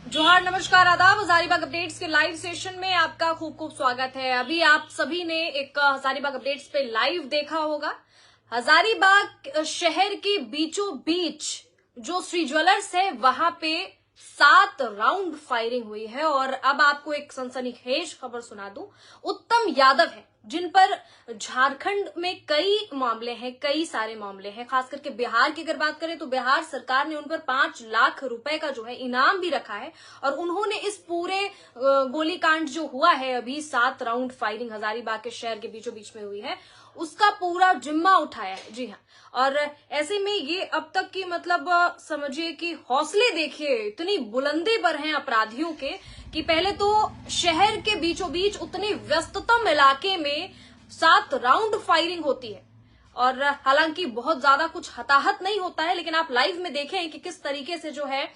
जोहार, नमस्कार, आदाब। हजारीबाग अपडेट्स के लाइव सेशन में आपका खूब खूब स्वागत है। अभी आप सभी ने एक हजारीबाग अपडेट्स पे लाइव देखा होगा। हजारीबाग शहर के बीचों बीच जो श्री ज्वेलर्स है वहां पे 7 राउंड फायरिंग हुई है। और अब आपको एक सनसनीखेज खबर सुना दूं। उत्तम यादव है जिन पर झारखंड में कई मामले हैं, कई सारे मामले हैं। खास करके बिहार की अगर बात करें तो बिहार सरकार ने उन पर 5 लाख रुपए का जो है इनाम भी रखा है। और उन्होंने इस पूरे गोलीकांड जो हुआ है, अभी 7 राउंड फायरिंग हजारीबाग के शहर के बीचों बीच में हुई है, उसका पूरा जिम्मा उठाया है। जी हाँ। और ऐसे में ये अब तक की मतलब समझिए कि हौसले देखिए इतनी बुलंदी पर हैं अपराधियों के कि पहले तो शहर के बीचों बीच उतने व्यस्ततम इलाके में 7 राउंड फायरिंग होती है। और हालांकि बहुत ज्यादा कुछ हताहत नहीं होता है, लेकिन आप लाइव में देखें कि किस तरीके से जो है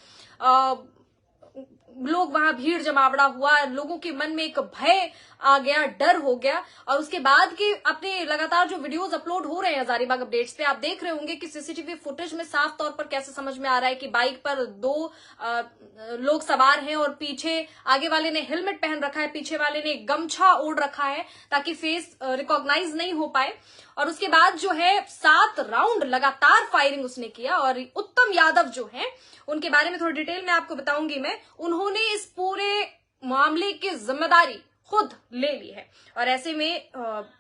लोग वहां भीड़ जमावड़ा हुआ, लोगों के मन में एक भय आ गया, डर हो गया। और उसके बाद के अपने लगातार जो वीडियोस अपलोड हो रहे हैं हजारीबाग अपडेट्स पे, आप देख रहे होंगे कि सीसीटीवी फुटेज में साफ तौर पर कैसे समझ में आ रहा है कि बाइक पर 2 लोग सवार हैं और पीछे आगे वाले ने हेलमेट पहन रखा है, पीछे वाले ने गमछा ओढ़ रखा है ताकि फेस रिकॉग्नाइज नहीं हो पाए। और उसके बाद जो है 7 राउंड लगातार फायरिंग उसने किया। और उत्तम यादव जो है उनके बारे में थोड़ी डिटेल में आपको बताऊंगी मैं। उन्होंने इस पूरे मामले की जिम्मेदारी खुद ले ली है। और ऐसे में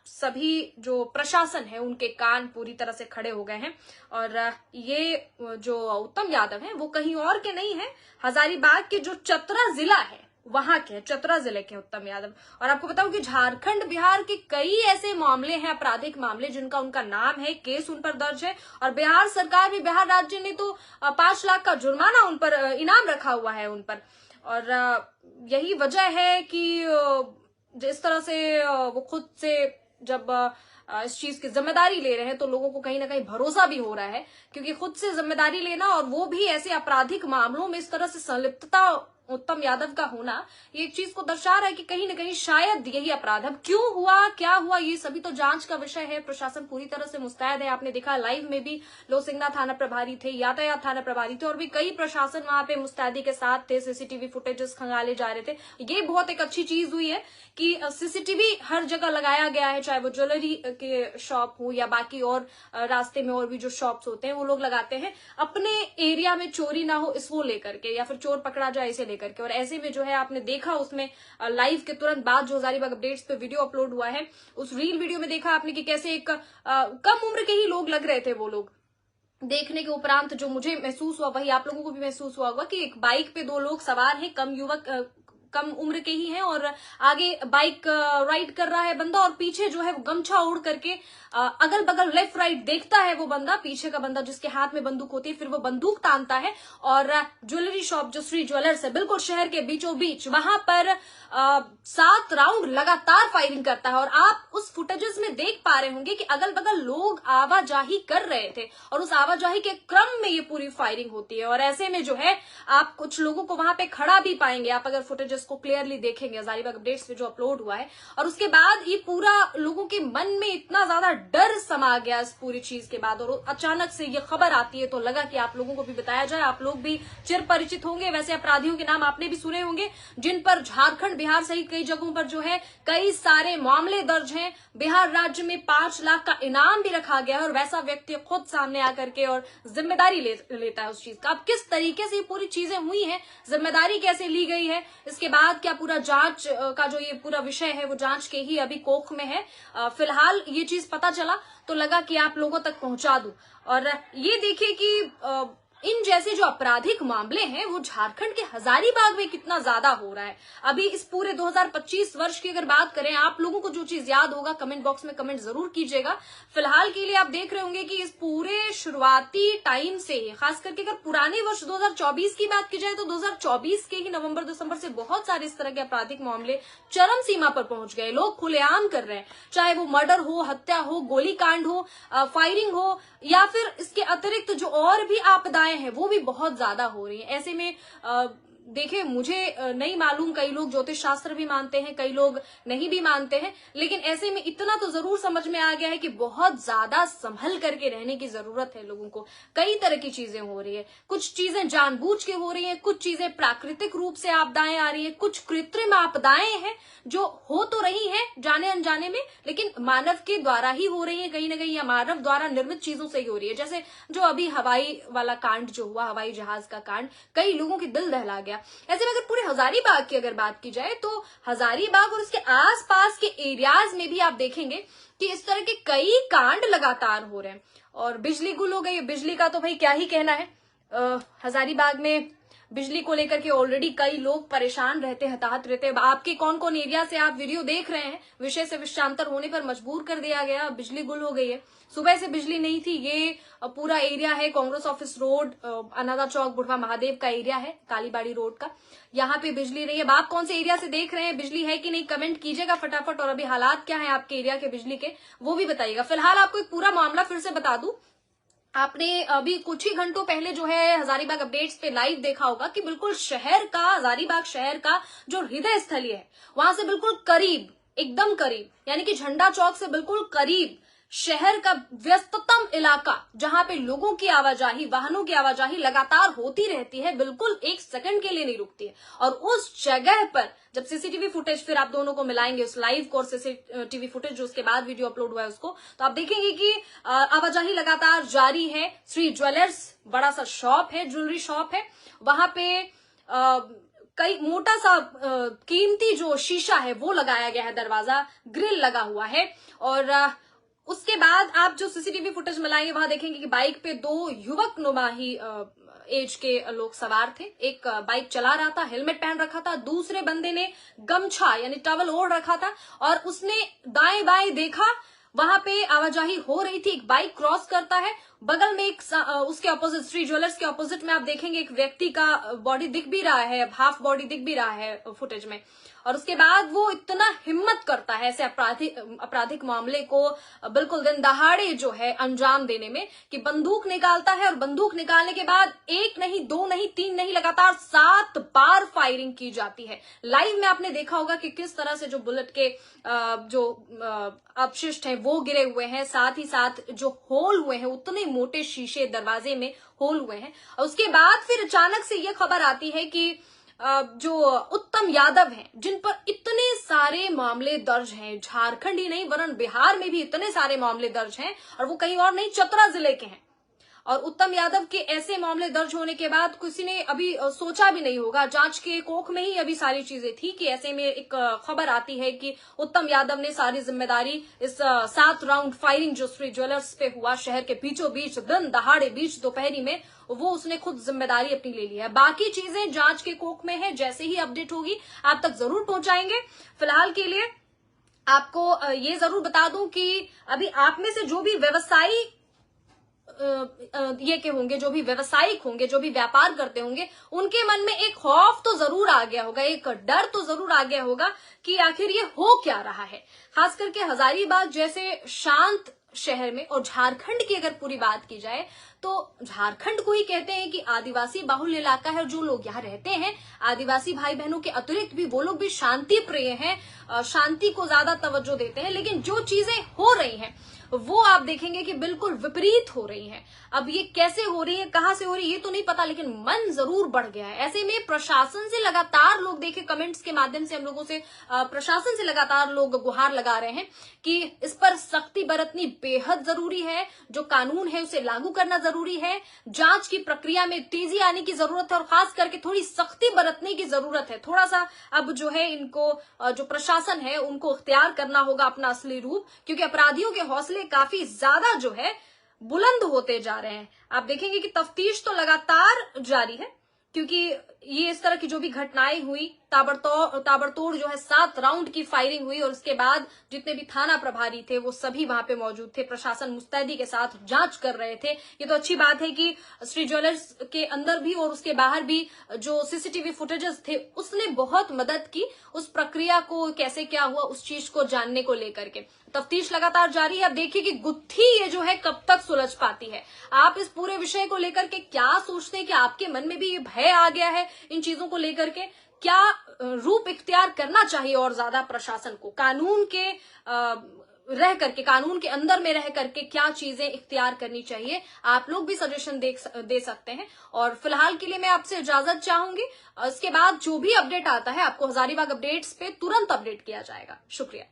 सभी जो प्रशासन है उनके कान पूरी तरह से खड़े हो गए हैं। और ये जो उत्तम यादव है वो कहीं और के नहीं है, हजारीबाग के जो चतरा जिला है वहां के, चतरा जिले के उत्तम यादव। और आपको बताऊं कि झारखंड बिहार के कई ऐसे मामले हैं, आपराधिक मामले, जिनका उनका नाम है, केस उन पर दर्ज है। और बिहार सरकार भी, बिहार राज्य ने तो 5 लाख का जुर्माना उन पर, इनाम रखा हुआ है उन पर। और यही वजह है कि जिस तरह से वो खुद से जब इस चीज की जिम्मेदारी ले रहे हैं तो लोगों को कहीं ना कहीं भरोसा भी हो रहा है, क्योंकि खुद से जिम्मेदारी लेना और वो भी ऐसे आपराधिक मामलों में इस तरह से संलिप्तता उत्तम यादव का होना, ये एक चीज को दर्शा रहा है कि कहीं ना कहीं शायद यही अपराध। अब क्यों हुआ, क्या हुआ, ये सभी तो जांच का विषय है। प्रशासन पूरी तरह से मुस्तैद है। आपने देखा लाइव में भी लोसिंगना थाना प्रभारी थे, यातायात थाना प्रभारी थे, और भी कई प्रशासन वहां पे मुस्तैदी के साथ थे। सीसीटीवी फुटेजेस खंगाले जा रहे थे। ये बहुत एक अच्छी चीज हुई है कि सीसीटीवी हर जगह लगाया गया है, चाहे वो ज्वेलरी के शॉप हो या बाकी और रास्ते में और भी जो शॉप्स होते हैं वो लोग लगाते हैं, अपने एरिया में चोरी ना हो इसको लेकर के, या फिर चोर पकड़ा जाए इसे लेकर के। और ऐसे में जो है आपने देखा उसमें लाइव के तुरंत बाद जो हजारीबाग अपडेट्स पे वीडियो अपलोड हुआ है, उस रील वीडियो में देखा आपने कि कैसे एक कम उम्र के ही लोग लग रहे थे। वो लोग देखने के उपरांत जो मुझे महसूस हुआ वही आप लोगों को भी महसूस हुआ होगा कि एक बाइक पे 2 लोग सवार हैं, कम उम्र के ही हैं, और आगे बाइक राइड कर रहा है बंदा, और पीछे जो है वो गमछा ओढ़ करके अगल बगल लेफ्ट राइट देखता है वो बंदा, पीछे का बंदा जिसके हाथ में बंदूक होती है, फिर वो बंदूक तानता है और ज्वेलरी शॉप जो श्री ज्वेलर्स है बिल्कुल शहर के बीचों बीच, वहां पर 7 राउंड लगातार फायरिंग करता है। और आप उस फुटेजेस में देख पा रहे होंगे कि अगल बगल लोग आवाजाही कर रहे थे और उस आवाजाही के क्रम में ये पूरी फायरिंग होती है। और ऐसे में जो है आप कुछ लोगों को वहां पे खड़ा भी पाएंगे, आप अगर फुटेजेस को क्लियरली देखेंगे हजारीबाग अपडेट्स पे जो अपलोड हुआ है। और उसके बाद ये पूरा लोगों के मन में इतना ज्यादा डर समा गया इस पूरी चीज के बाद, और अचानक से ये खबर आती है तो लगा कि आप लोगों को भी बताया जाए। आप लोग भी चिर परिचित होंगे, वैसे अपराधियों के नाम आपने भी सुने होंगे जिन पर झारखंड बिहार सहित कई जगहों पर जो है कई सारे मामले दर्ज हैं। बिहार राज्य में 5 लाख का इनाम भी रखा गया है, और वैसा व्यक्ति खुद सामने आकर के और जिम्मेदारी लेता है उस चीज का। अब किस तरीके से ये पूरी चीजें हुई हैं, जिम्मेदारी कैसे ली गई है, इसके बाद क्या पूरा जांच का जो ये पूरा विषय है वो जांच के ही अभी कोख में है। फिलहाल ये चीज पता चला तो लगा कि आप लोगों तक पहुंचा दूं। और ये देखिए कि इन जैसे जो आपराधिक मामले हैं वो झारखंड के हजारीबाग में कितना ज्यादा हो रहा है। अभी इस पूरे 2025 वर्ष की अगर बात करें, आप लोगों को जो चीज याद होगा कमेंट बॉक्स में कमेंट जरूर कीजिएगा। फिलहाल के लिए आप देख रहे होंगे कि इस पूरे शुरुआती टाइम से, खास करके अगर पुराने वर्ष 2024 की बात की जाए तो 2024 के ही नवंबर दिसंबर से बहुत सारे इस तरह के आपराधिक मामले चरम सीमा पर पहुंच गए। लोग खुलेआम कर रहे हैं, चाहे वो मर्डर हो, हत्या हो, गोलीकांड हो, फायरिंग हो, या फिर इसके अतिरिक्त जो और भी आपदाएं हैं वो भी बहुत ज्यादा हो रही हैं। ऐसे में देखिए मुझे नहीं मालूम, कई लोग ज्योतिष शास्त्र भी मानते हैं, कई लोग नहीं भी मानते हैं, लेकिन ऐसे में इतना तो जरूर समझ में आ गया है कि बहुत ज्यादा संभल करके रहने की जरूरत है लोगों को। कई तरह की चीजें हो रही है, कुछ चीजें जानबूझ के हो रही है, कुछ चीजें प्राकृतिक रूप से आपदाएं आ रही है, कुछ कृत्रिम आपदाएं हैं जो हो तो रही हैं जाने अनजाने में, लेकिन मानव के द्वारा ही हो रही है कहीं ना कहीं, या मानव द्वारा निर्मित चीजों से ही हो रही है। जैसे जो अभी हवाई वाला कांड जो हुआ, हवाई जहाज का कांड, कई लोगों के दिल दहला गया। ऐसे में अगर पूरे हजारीबाग की अगर बात की जाए तो हजारीबाग और उसके आसपास के एरियाज में भी आप देखेंगे कि इस तरह के कई कांड लगातार हो रहे हैं। और बिजली गुल हो गई, बिजली का तो भाई क्या ही कहना है। हजारीबाग में बिजली को लेकर के ऑलरेडी कई लोग परेशान रहते, हताहत रहते। आपके कौन कौन एरिया से आप वीडियो देख रहे हैं, विषय से विषयांतर होने पर मजबूर कर दिया गया, बिजली गुल हो गई है। सुबह से बिजली नहीं थी। ये पूरा एरिया है कांग्रेस ऑफिस रोड, अनादा चौक, बुढ़वा महादेव का एरिया है, कालीबाड़ी रोड का। यहाँ पे बिजली नहीं है। आप कौन से एरिया से देख रहे हैं, बिजली है कि नहीं, कमेंट कीजिएगा फटाफट। और अभी हालात क्या है आपके एरिया के बिजली के, वो भी बताइएगा। फिलहाल आपको एक पूरा मामला फिर से बता दूं, आपने अभी कुछ ही घंटों पहले जो है हजारीबाग अपडेट्स पे लाइव देखा होगा कि बिल्कुल शहर का, हजारीबाग शहर का जो हृदय स्थली है, वहां से बिल्कुल करीब, एकदम करीब, यानी कि झंडा चौक से बिल्कुल करीब शहर का व्यस्ततम इलाका, जहां पे लोगों की आवाजाही, वाहनों की आवाजाही लगातार होती रहती है, बिल्कुल एक सेकंड के लिए नहीं रुकती है। और उस जगह पर जब सीसीटीवी फुटेज फिर आप दोनों को मिलाएंगे, उस लाइव को और सीसीटीवी फुटेज जो उसके बाद वीडियो अपलोड हुआ है उसको, तो आप देखेंगे कि आवाजाही लगातार जारी है। श्री ज्वेलर्स बड़ा सा शॉप है, ज्वेलरी शॉप है, वहां पे कई मोटा सा कीमती जो शीशा है वो लगाया गया है, दरवाजा ग्रिल लगा हुआ है। और उसके बाद आप जो सीसीटीवी फुटेज मिलाएंगे वहां देखेंगे कि बाइक पे दो युवक नुमाही एज के लोग सवार थे। एक बाइक चला रहा था, हेलमेट पहन रखा था, दूसरे बंदे ने गमछा यानी टॉवल ओढ़ रखा था और उसने दाएं बाएं देखा, वहां पे आवाजाही हो रही थी। एक बाइक क्रॉस करता है, बगल में एक उसके ऑपोजिट, श्री ज्वेलर्स के ऑपोजिट में आप देखेंगे एक व्यक्ति का बॉडी दिख भी रहा है, हाफ बॉडी दिख भी रहा है फुटेज में। और उसके बाद वो इतना हिम्मत करता है ऐसे आपराधिक मामले को बिल्कुल दिन दहाड़े जो है अंजाम देने में, कि बंदूक निकालता है और बंदूक निकालने के बाद एक नहीं, दो नहीं, तीन नहीं, लगातार 7 बार फायरिंग की जाती है। लाइव में आपने देखा होगा कि किस तरह से जो बुलेट के जो अपशिष्ट हैं वो गिरे हुए हैं, साथ ही साथ जो होल हुए हैं, उतने मोटे शीशे दरवाजे में होल हुए हैं। और उसके बाद फिर अचानक से ये खबर आती है कि जो उत्तम यादव हैं, जिन पर इतने सारे मामले दर्ज हैं, झारखंड ही नहीं वरन बिहार में भी इतने सारे मामले दर्ज हैं, और वो कहीं और नहीं, चतरा जिले के हैं। और उत्तम यादव के ऐसे मामले दर्ज होने के बाद किसी ने अभी सोचा भी नहीं होगा, जांच के कोख में ही अभी सारी चीजें थी कि ऐसे में एक खबर आती है कि उत्तम यादव ने सारी जिम्मेदारी इस 7 राउंड फायरिंग जो श्री ज्वेलर्स पे हुआ, शहर के बीचों बीच, दिन दहाड़े, बीच दोपहरी में, वो उसने खुद जिम्मेदारी अपनी ले ली है। बाकी चीजें जांच के कोख में है, जैसे ही अपडेट होगी आप तक जरूर पहुंचाएंगे। फिलहाल के लिए आपको ये जरूर बता दूं कि अभी आप में से जो भी व्यवसायी ये के होंगे, जो भी व्यवसायिक होंगे, जो भी व्यापार करते होंगे, उनके मन में एक खौफ तो जरूर आ गया होगा, एक डर तो जरूर आ गया होगा कि आखिर ये हो क्या रहा है। खास करके हजारीबाग जैसे शांत शहर में, और झारखंड की अगर पूरी बात की जाए तो झारखंड को ही कहते हैं कि आदिवासी बाहुल्य इलाका है। जो लोग यहाँ रहते हैं, आदिवासी भाई बहनों के अतिरिक्त भी वो लोग भी शांति प्रिय हैं, शांति को ज्यादा तवज्जो देते हैं। लेकिन जो चीजें हो रही हैं वो आप देखेंगे कि बिल्कुल विपरीत हो रही हैं। अब ये कैसे हो रही है, कहां से हो रही है, ये तो नहीं पता, लेकिन मन जरूर बढ़ गया है। ऐसे में प्रशासन से लगातार लोग, देखे कमेंट्स के माध्यम से हम लोगों से प्रशासन से लगातार लोग गुहार लगा रहे हैं कि इस पर सख्ती बरतनी बेहद जरूरी है, जो कानून है उसे लागू करना जरूरी है, जांच की प्रक्रिया में तेजी आने की जरूरत है, और खास करके थोड़ी सख्ती बरतने की जरूरत है। थोड़ा सा अब जो है इनको, जो प्रशासन है उनको इख्तियार करना होगा अपना असली रूप, क्योंकि अपराधियों के हौसले काफी ज्यादा जो है बुलंद होते जा रहे हैं। आप देखेंगे कि तफ्तीश तो लगातार जारी है, क्योंकि ये इस तरह की जो भी घटनाएं हुई, ताबड़तोड़ जो है 7 राउंड की फायरिंग हुई, और उसके बाद जितने भी थाना प्रभारी थे वो सभी वहां पे मौजूद थे। प्रशासन मुस्तैदी के साथ जांच कर रहे थे। ये तो अच्छी बात है कि श्री ज्वेलर्स के अंदर भी और उसके बाहर भी जो सीसीटीवी फुटेजेस थे उसने बहुत मदद की उस प्रक्रिया को, कैसे क्या हुआ उस चीज को जानने को लेकर के। तफ्तीश लगातार जारी है। अब देखिए कि गुत्थी ये जो है कब तक सुलझ पाती है। आप इस पूरे विषय को लेकर के क्या सोचते हैं कि आपके मन में भी ये भय आ गया है इन चीजों को लेकर के? क्या रूप इख्तियार करना चाहिए और ज्यादा प्रशासन को कानून के रह करके, कानून के अंदर में रह करके क्या चीजें इख्तियार करनी चाहिए? आप लोग भी सजेशन दे सकते हैं। और फिलहाल के लिए मैं आपसे इजाजत चाहूंगी। इसके बाद जो भी अपडेट आता है आपको हजारीबाग अपडेट्स पे तुरंत अपडेट किया जाएगा। शुक्रिया।